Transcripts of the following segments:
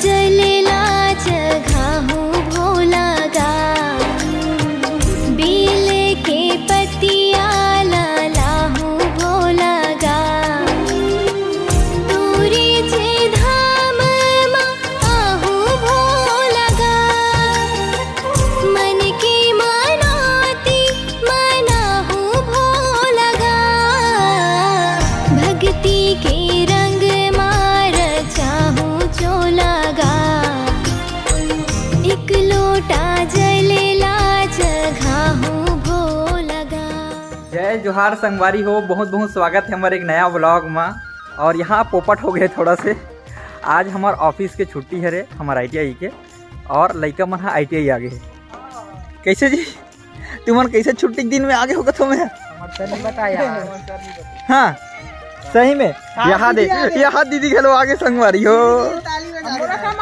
जलेला जगाहू भोला गा, बेल के पतिया लाहू भोला गा, दूरी जे धाम माँ आहू भोला गा, मन की मनौती मनाहू भोला गा, भक्ति के रंग मार चाहूं चोला गा, एक लोटा जलेला जगाहू भोला गा। जय जोहार संगवारी हो, बहुत बहुत स्वागत है हमारे एक नया व्लॉग में। और यहाँ पोपट हो गए थोड़ा से, आज हमार ऑफिस के छुट्टी है रे हमारे ITI के, और लड़का मन हाँ ITI आ गए। कैसे जी तुमन कैसे छुट्टी के दिन में आगे होगा तुम्हें बताया? हाँ सही में यहाँ दीदी के लो आगे संगवारी हो,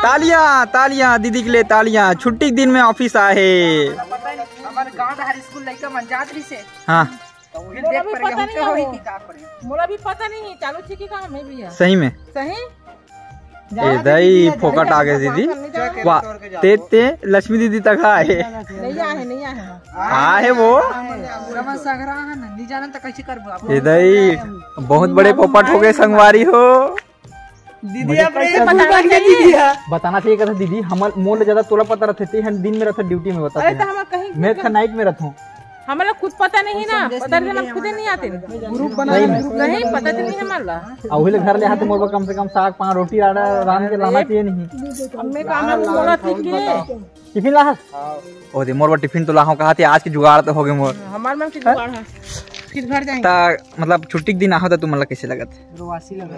तालियां तालियां दीदी के लिए तालियां। छुट्टी के दिन में ऑफिस आए। हाँ मोला भी पता नहीं चालू थी कि काम में भी है। सही में सही दही फोकट आ गए दीदी। वाह ते लक्ष्मी दीदी तक आए आए वो दही बहुत बड़े पोपट हो गए संगवारी हो। दीदी बताना चाहिए कहता दीदी हमारे मोल ज्यादा तोला पता रहते दिन में रहता ड्यूटी में बता मैं नाइट में रहता हूँ। हमारा खुद पता नहीं ना, पता नहीं खुद नहीं आते ग्रुप बना नहीं पता नहीं हमारा। और घर ले आते मोर कम से कम साग 5 रोटी रान के लाना चाहिए नहीं। अब मैं काम में बोला थी कि टिफिन ला ओ दे मोर टिफिन तो लाहो कहा थे आज के जुगाड़ तो हो गए मोर। हमार में की जुगाड़ है फिर घर जाएंगे ता मतलब छुट्टी के दिन आहो तो तुम मतलब कैसे लगत? रोवासी लगा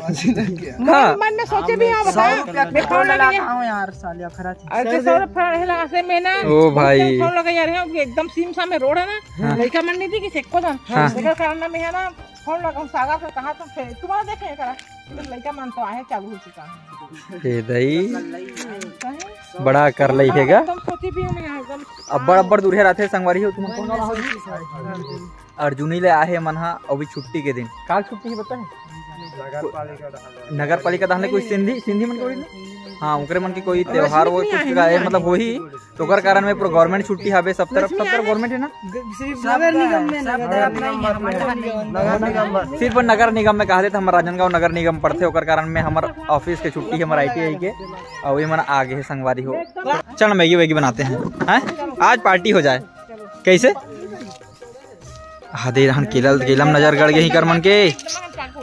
हां मन में सोचे भी हां बता मैं फोन लगा हां यार सालिया खरा थी अरे सौ रुपया लगा से मैं ना ओ भाई फोन लगा यार एकदम सीम सामने रोड है ना लड़का मन नहीं थी कि सेको था लेकर कारण में है ना फोन लगा सागा से कहा तो तुम्हारा देखे करा लड़का मन तो आए चालू हो चुका है ए दई बड़ा कर लई हैगा एकदम सोची भी हम यहां एकदम अब्बड़ दूर रहते संगवारी हो तुम कौन वाला हो? अर्जुनी ले आए मनहा अभी छुट्टी के दिन का छुट्टी है बता नगर पालिका दहने कोई सिंधी मन कोई हाँ उनके मन की कोई त्योहार वो कुछ का है मतलब वही तो कर कारण में पूरा गवर्नमेंट छुट्टी है सब तरफ गवर्नमेंट है ना सिर्फ नगर निगम में कहा थे हमारे राजनांदगांव नगर निगम पढ़ते होकर कारण में हमारे ऑफिस के छुट्टी है हमारे ITI के और वही मन आगे है संगवारी हो। चल मैगी वैगी बनाते हैं आज पार्टी हो जाए कैसे? दे रहन केलम नजर गड़ गई कर मन के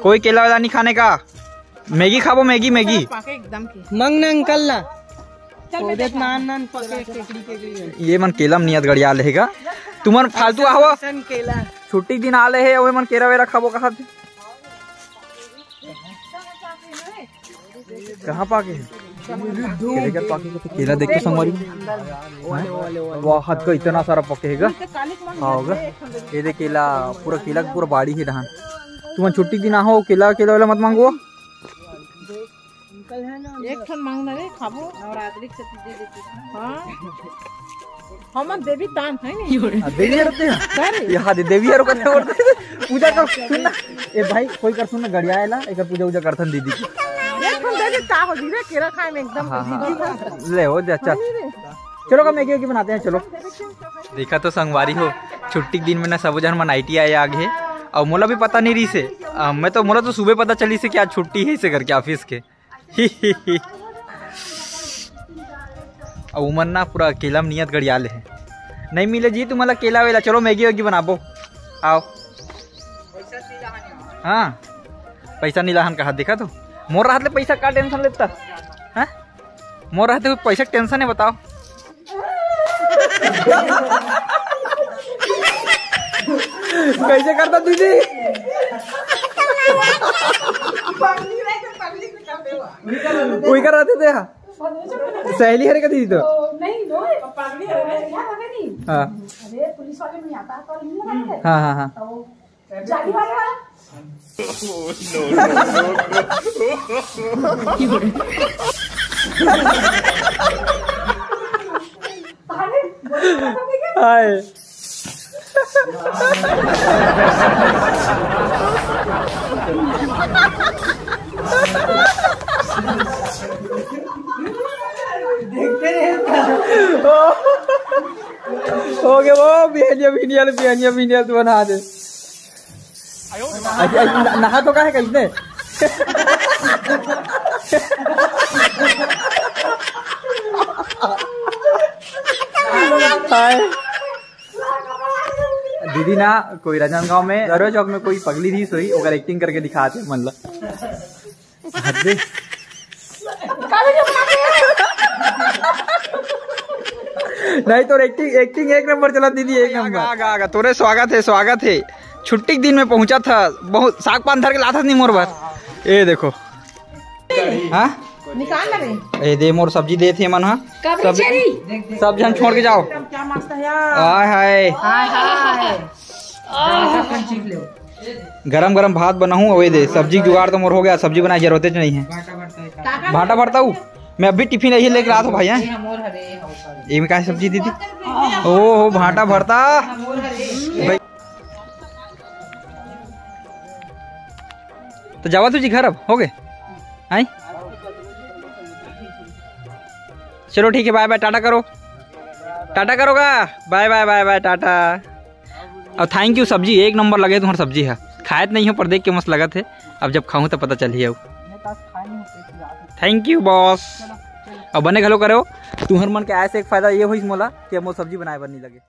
कोई केला वाला नहीं खाने का। मैगी खाबो मैगी मंग ना अंकल ना नान ये मन केलम नियत गड़िया लेगा तुमन फालतू आहो छुट्टी दिन आले है ओए मन केरा वेरा खाबो कहा कहाँ पाके केला देख के संगवारी वाह हाथ का इतना सारा पकेगा होगा ये दे केला पूरा बाड़ी है धान तुम छुट्टी दिन आहो केला वाला मत मांगो एक ठन मांगना रे खाबो और आदरी से दे देती हां हम देवी तान है नहीं देवी रहते हैं यहां देवी हरो करते होते पूजा कर सुन ना ए भाई कोई कर सुन ना गड़िया आएला एक पूजा करथन दीदी की एक ठन दे का हो दीदी केरा खाए में एकदम ले हो जा चल चलो का मैगी की बनाते हैं। चलो देखा तो संगवारी हो छुट्टी के दिन में ना सब जन मन ITI आ गए और मोला भी पता नहीं रही से मैं तो मोला तो सुबह पता चली से कि आज छुट्टी है इसे करके ऑफिस के उमन ना पूरा केला में नियत गड़ियाले है नहीं मिले जी तुम्हारा केला वेला। चलो मैगी वैगी बनाबो आओ। हाँ पैसा नीलाहन कहा देखा तो मोर रात ले पैसा का टेंशन लेता है मोर रात ले पैसा टेंशन है बताओ। कैसे करता दीदी कोई कर रहे थे सहेली है दीदी तो हाँ पुलिस वाले नहीं आता तो हाँ जाली वाला हाय हो गया वो बिहनिया तू नहा दे। नहा तो का है कैसे दीदी ना कोई राजनांदगांव में दरवाजा चौक में कोई पगली थी सोई अगर एक्टिंग करके दिखाते मतलब नहीं तो एक्टिंग एक नंबर चला दीदी एक नंबर। आगा तोरे स्वागत है छुट्टी के दिन में पहुंचा था बहुत साग पान धर के लाता नहीं मोर बार ये देखो हाँ निकाल लगे ए दे मोर सब्जी दे थे मन हाँ सब जन छोड़ के जाओ। क्या मस्त है यार। हाय गरम भात बनाऊं वही दे सब्जी जुगाड़ तो मोर हो गया सब्जी बनाए जरूरत नहीं है भाटा भरता हूँ मैं अभी टिफिन यही लेकर आता हूँ भाई ये में क्या सब्जी दीदी ओ भाटा भरता भाई तो जावा तुझी घर अब हो गए आई चलो ठीक है बाय बाय टाटा करोगा बाय बाय टाटा और थैंक यू सब्जी एक नंबर लगे तुम्हारी सब्जी है खाए नहीं हो पर देख के मस्त लगा थे अब जब खाऊं तो पता चलिए थैंक यू बॉस और बने घलो करो तुम्हारे मन के ऐसे एक फायदा ये हुई मोला कि अब वो सब्जी बनाए बनने लगे।